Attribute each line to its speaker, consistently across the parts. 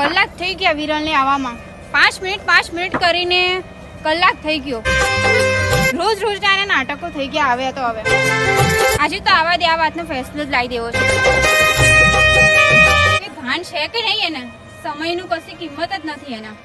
Speaker 1: કલાક થઈ ગયા વિરલને આવવામાં. 5 મિનિટ કરીને કલાક થઈ ગયો. રોજ ના નાટકો થઈ ગયા. આવ્યા તો હવે આજે તો આવા દે, આ વાતનો ફેસલો જ લાવી દેવો છે. એ ભાન છે કે નહીં એને? સમયનું કશી કિંમત જ નથી એના.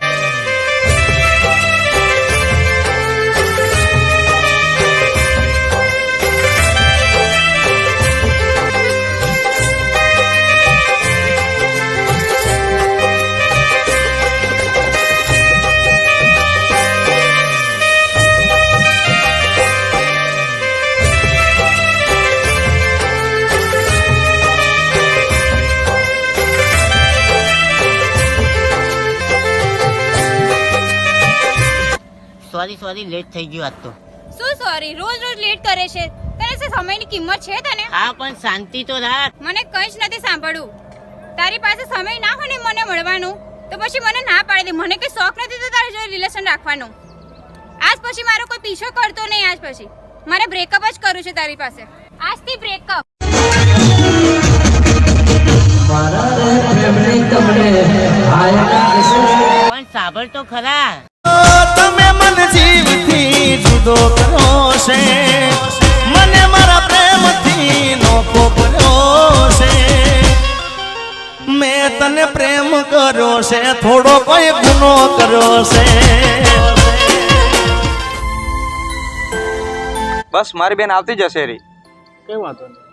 Speaker 2: સોરી લેટ થઈ ગયું આજ તો.
Speaker 1: શું સોરી? રોજ લેટ કરે છે. તને શું સમયની કિંમત છે તને?
Speaker 2: હા પણ શાંતિ તો રાખ.
Speaker 1: મને કંઈ જ નથી સાંભળવું. તારી પાસે સમય ના હોય ને મને મળવાનું તો પછી મને ના પાડી દે. મને કઈ શોખ નથી તો તારી જોડે રિલેશન રાખવાનો. આજ પછી મારો કોઈ પીછો કરતો નહીં. આજ પછી મારે બ્રેકઅપ જ કરવું છે તારી પાસે. આજથી બ્રેકઅપ.
Speaker 2: પણ સાંભળ તો ખરા.
Speaker 3: તમે મન જીવથી જુદો કર્યો છે, મને મારા પ્રેમથી નોખો કર્યો છે. મેં તને પ્રેમ કર્યો છે, થોડો કોઈ ગુનો કર્યો છે.
Speaker 4: બસ મારી બેન આવતી જશે રી.
Speaker 5: કઈ વાંધો નહીં.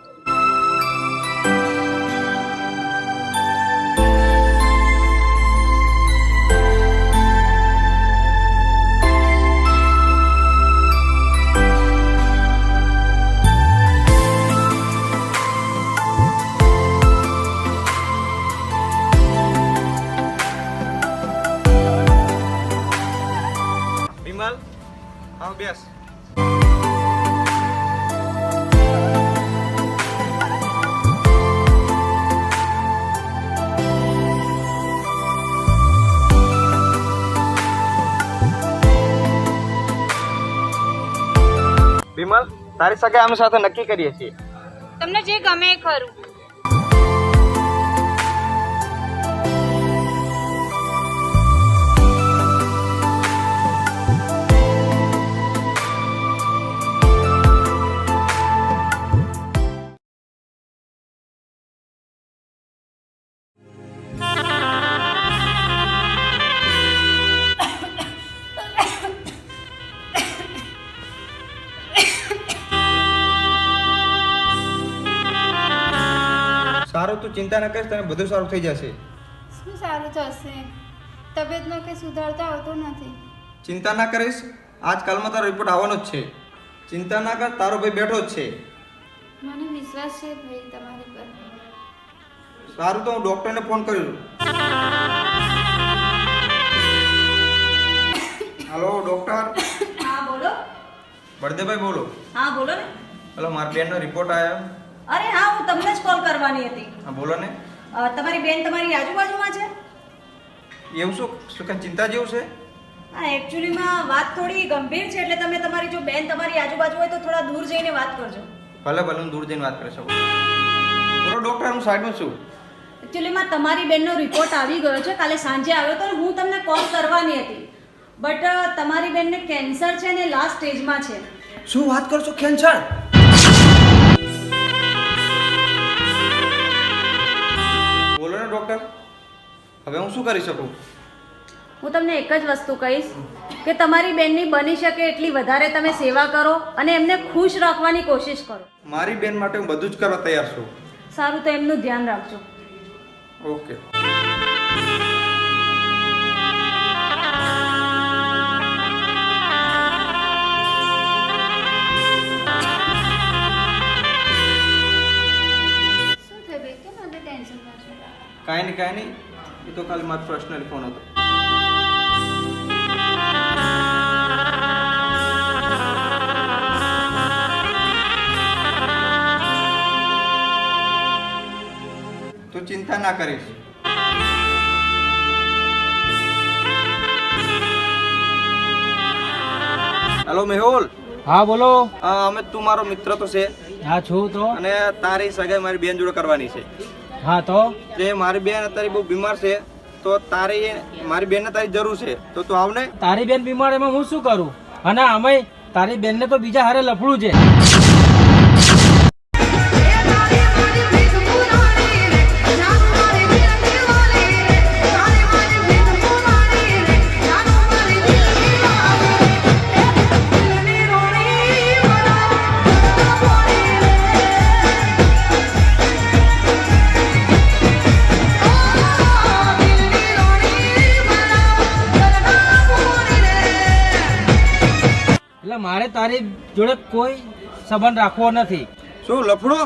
Speaker 4: વિમલ આવ બેસ. વિમલ તારી સાથે અમે સાથે નક્કી કરીએ છીએ.
Speaker 1: તમને જે ગમે એ ખરું.
Speaker 4: સારું તું ચિંતા ન કરીશ, તને બધું સારું થઈ જશે.
Speaker 1: શું સારું થશે? તબિયતમાં કંઈ સુધારતા આવતો નથી.
Speaker 4: ચિંતા ના કરીશ, આજકાલમાં તારો રિપોર્ટ આવવાનો જ છે. ચિંતા ના કર, તારો ભાઈ બેઠો જ છે.
Speaker 1: મને વિશ્વાસ છે ભાઈ તમારી પર.
Speaker 4: સારું તો હું ડોક્ટરને ફોન કર્યો. Hello doctor.
Speaker 6: હા બોલો.
Speaker 4: બળદેવભાઈ બોલો.
Speaker 6: હા બોલો ને.
Speaker 4: હેલો મારી બેનનો રિપોર્ટ આવ્યો.
Speaker 6: અરે હા, હું તમને જ કોલ કરવાની હતી.
Speaker 4: હા બોલો ને.
Speaker 6: તમારી બેન તમારી આજુબાજુમાં છે?
Speaker 4: એવું શું કંઈ ચિંતા જેવું છે?
Speaker 6: હા એકચ્યુઅલીમાં વાત થોડી ગંભીર છે, એટલે તમે તમારી જો બેન તમારી આજુબાજુ હોય તો થોડા દૂર જઈને વાત કરજો.
Speaker 4: ભલે હું દૂર જઈને વાત કરી શકું. બોલો ડોક્ટર, હું સાઈડમાં છું.
Speaker 6: એકચ્યુઅલીમાં તમારી બેનનો રિપોર્ટ આવી ગયો છે. કાલે સાંજે આવ્યો તો હું તમને કોલ કરવાની હતી, બટ તમારી બેનને કેન્સર છે ને લાસ્ટ સ્ટેજમાં છે.
Speaker 4: શું વાત કરો છો? કેન્સર? બોલો ને ડોક્ટર, હવે હું શું કરી શકું?
Speaker 6: હું તમને એક જ વસ્તુ કહીશ કે તમારી બેનની બની શકે એટલી વધારે તમે સેવા કરો અને એમને ખુશ રાખવાની કોશિશ કરો.
Speaker 4: મારી બેન માટે હું બધું જ કરવા તૈયાર છું.
Speaker 6: સારું, તો એમનું ધ્યાન રાખજો.
Speaker 4: ઓકે. કાંઈ નહીં, એ તો ખાલી મારો પર્સનલ ફોન હતો. તું ચિંતા ના કરીશ. હેલો મેહુલ.
Speaker 5: હા બોલો.
Speaker 4: અમે તું મારો મિત્ર તો છે.
Speaker 5: હા છું તો.
Speaker 4: અને તારી સગાઈ મારી બેન જોડે કરવાની છે.
Speaker 5: હા તો
Speaker 4: જે મારી બેન અત્યારે બહુ બીમાર છે, તો મારી બેનને તારી જરૂર છે તો તું આવ ને.
Speaker 5: તારી બેન બીમાર એમાં હું શું કરું? અને આમે તારી બેનને તો બીજા હારે લફડું છે. એટલે મારે તારી જોડે કોઈ સંબંધ રાખવો નથી.
Speaker 4: શું લફડો?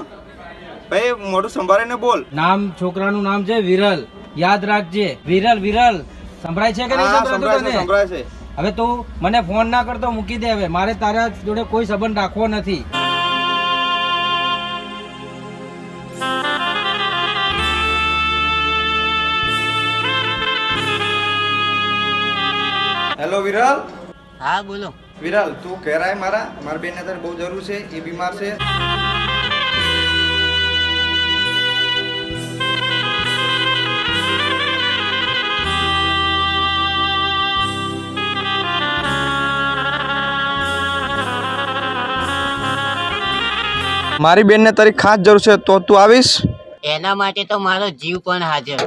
Speaker 4: ભાઈ મોઢું સંભાળીને બોલ.
Speaker 5: નામ છોકરાનું નામ છે વિરલ, યાદ રાખજે. વિરલ વિરલ સંભળાય છે કે નહીં
Speaker 4: હા,
Speaker 5: સંભળાતું તને?
Speaker 4: સંભળાય છે.
Speaker 5: હવે તું મને ફોન ના કરતો મૂકી દે. હવે મારે તારા જોડે કોઈ સંબંધ રાખવો નથી.
Speaker 4: હેલો વિરલ.
Speaker 2: હા બોલો.
Speaker 4: વિરલ તું ઘેરાય મારી બેનને તારી બહુ જરૂર છે, એ બીમાર છે. મારી બેનને તારી ખાસ જરૂર છે તો તું આવીશ?
Speaker 2: એના માટે તો મારો જીવ પણ હાજર.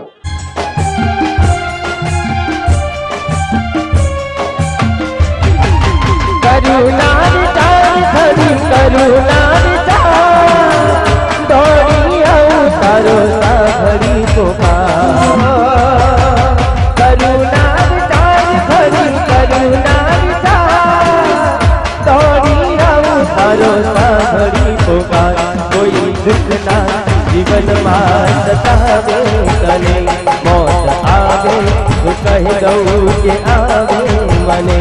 Speaker 7: जीवन में सतावे तने मौत आवे तो कह दऊं के आवे मने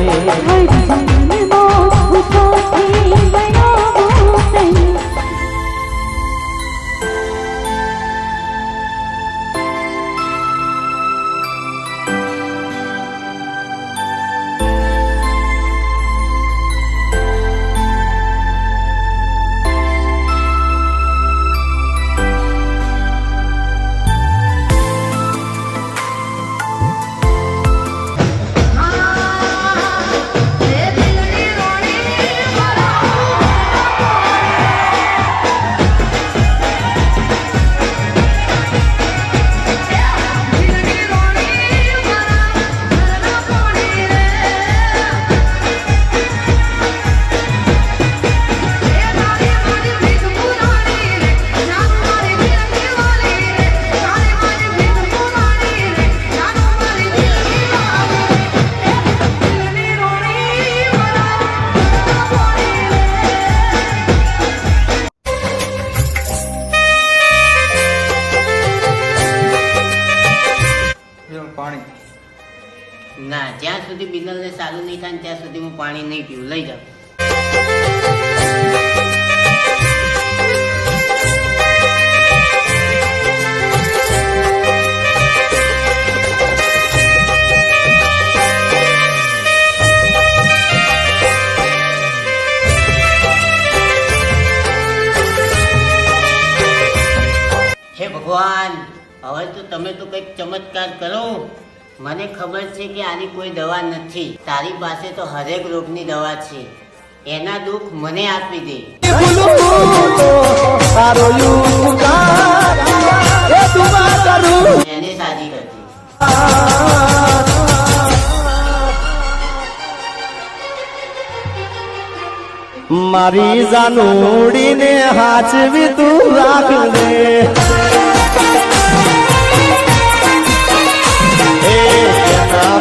Speaker 2: ના, જ્યાં સુધી બિનલને સારું નહીં થાય ત્યાં સુધી હું પાણી નહીં પીવું. લઈ જાઉં. હે ભગવાન, હવે તો તમે તો કંઈક ચમત્કાર કરો. મને ખબર છે કે આની કોઈ દવા નથી. તારી પાસે તો હરેક રોગની દવા છે. એના દુઃખ મને આપી દે. એને સાજી કરજે.
Speaker 7: મારી જાનુડીને હાચવી તું રાખજે.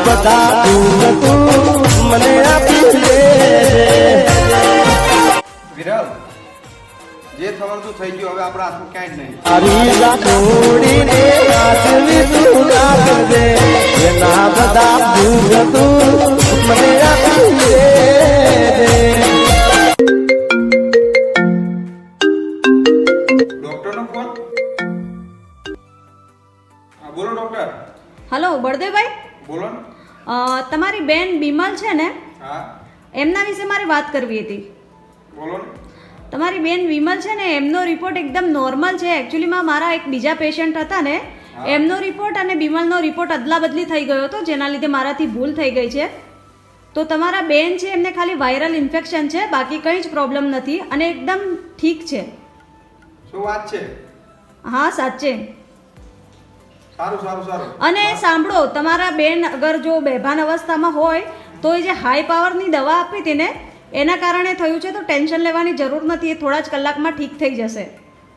Speaker 7: બધા તું મને આપી દે.
Speaker 4: વિરલ જે થવાનું તું થઈ ગયું, હવે આપણા હાથમાં ક્યાંય જ નહીં.
Speaker 7: મારી જાનુડીને હાચવી તું રાખજે. એના બધા દુઃખ તું મને આપી દે.
Speaker 4: ડોક્ટરનો ફોન. હા બોલો ડોક્ટર.
Speaker 6: હલો બળદેવભાઈ,
Speaker 4: બોલો ને.
Speaker 6: તમારી બેન બીમલ છે ને,
Speaker 4: હા
Speaker 6: એમના વિશે મારે વાત કરવી હતી.
Speaker 4: બોલો ને.
Speaker 6: તમારી બેન વિમલ છે ને, એમનો રિપોર્ટ એકદમ નોર્મલ છે. એકચ્યુઅલીમાં મારા એક બીજા પેશન્ટ હતા ને, એમનો રિપોર્ટ અને બિમલનો રિપોર્ટ અદલા બદલી થઈ ગયો હતો, જેના લીધે મારાથી ભૂલ થઈ ગઈ છે. તો તમારા બેન છે એમને ખાલી વાયરલ ઇન્ફેક્શન છે, બાકી કંઈ જ પ્રોબ્લેમ નથી અને એકદમ ઠીક છે.
Speaker 4: શું વાત છે?
Speaker 6: હા સાચે.
Speaker 4: સારું સારું સારું.
Speaker 6: અને સાંભળો, તમારા બેન અગર જો બેભાન અવસ્થામાં હોય તો એ જે હાઈ પાવરની દવા આપી હતી ને એના કારણે થયું છે, તો ટેન્શન લેવાની જરૂર નથી, એ થોડા જ કલાકમાં ઠીક થઈ જશે.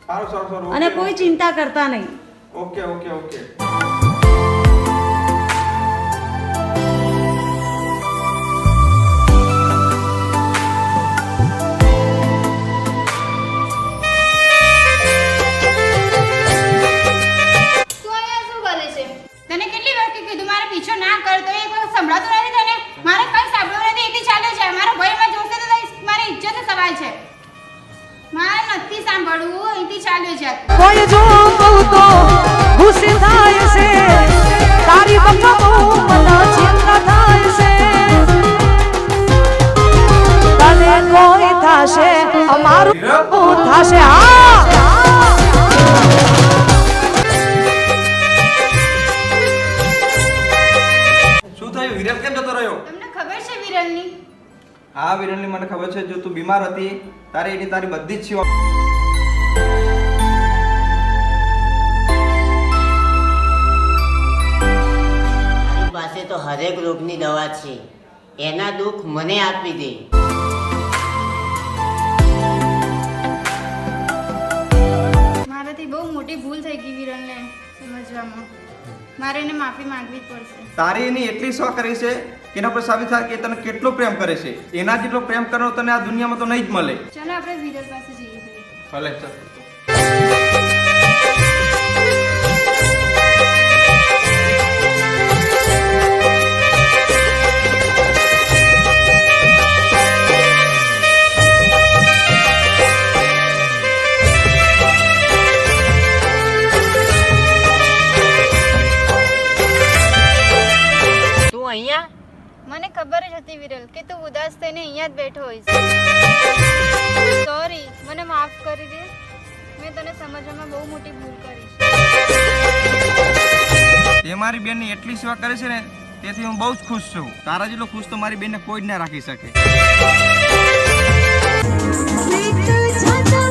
Speaker 4: સારું સારું સારું.
Speaker 6: અને કોઈ ચિંતા કરતા નહીં.
Speaker 4: Okay okay okay.
Speaker 1: તું અહીંયા શું કરે છે? તને કેટલી વાર કીધું મારો પીછો ના કરતો, એક વખત સંભળાતું નથી તને? મારે કઈ સાંભળવું નથી, એથી ચાલે છે. મારો ભાઈ માં જોશે તો મારી ઇજ્જતનો સવાલ છે. મારે નથી સાંભળવું, અહીંથી ચાલ્યો છે.
Speaker 8: કોઈ જો કહું તો ગુસ્સે થાય છે, તારી બખા બહુ મને ચિંતા થાય છે. તને કોઈ થાશે અમારું થાશે. હા
Speaker 4: શું થયું? વિરલ કેમ જતો રહ્યો?
Speaker 1: તમને ખબર છે વિરલની?
Speaker 4: હા વિરલની મને ખબર છે. જો તું બીમાર હતી તારે એની તારી બધી જ સેવા.
Speaker 2: તારી પાસે તો હરેક રોગની દવા છે, એના દુઃખ મને આપી દે.
Speaker 1: મારાથી બહુ મોટી ભૂલ થઈ ગઈ વિરલને સમજવામાં. મારે એને માફી માંગવી જ પડશે.
Speaker 4: તારી એની એટલી સેવા કરી છે કે એના પર સાબિત થાય કે એ તને કેટલો પ્રેમ કરે છે. એના જેટલો પ્રેમ કરવો તને આ દુનિયામાં તો નહીં જ મળે.
Speaker 1: ચાલો આપણે વિરલ પાસે જઈએ.
Speaker 4: ભલે ચાલ.
Speaker 2: તું અહીંયા?
Speaker 1: મને ખબર જ હતી વિરલ કે તું ઉદાસ થઈને અહીંયા જ બેઠો હોઈશ. સોરી, મને માફ કરી દે. મેં તને સમજવામાં બહુ મોટી ભૂલ કરી છે.
Speaker 4: તે મારી બેનની એટલી સેવા કરે છે ને, તેથી હું બહુ જ ખુશ છું. તારા જેટલો ખુશ તો મારી બેનને કોઈ જ ના રાખી શકે.
Speaker 8: સ્વીટ છાતા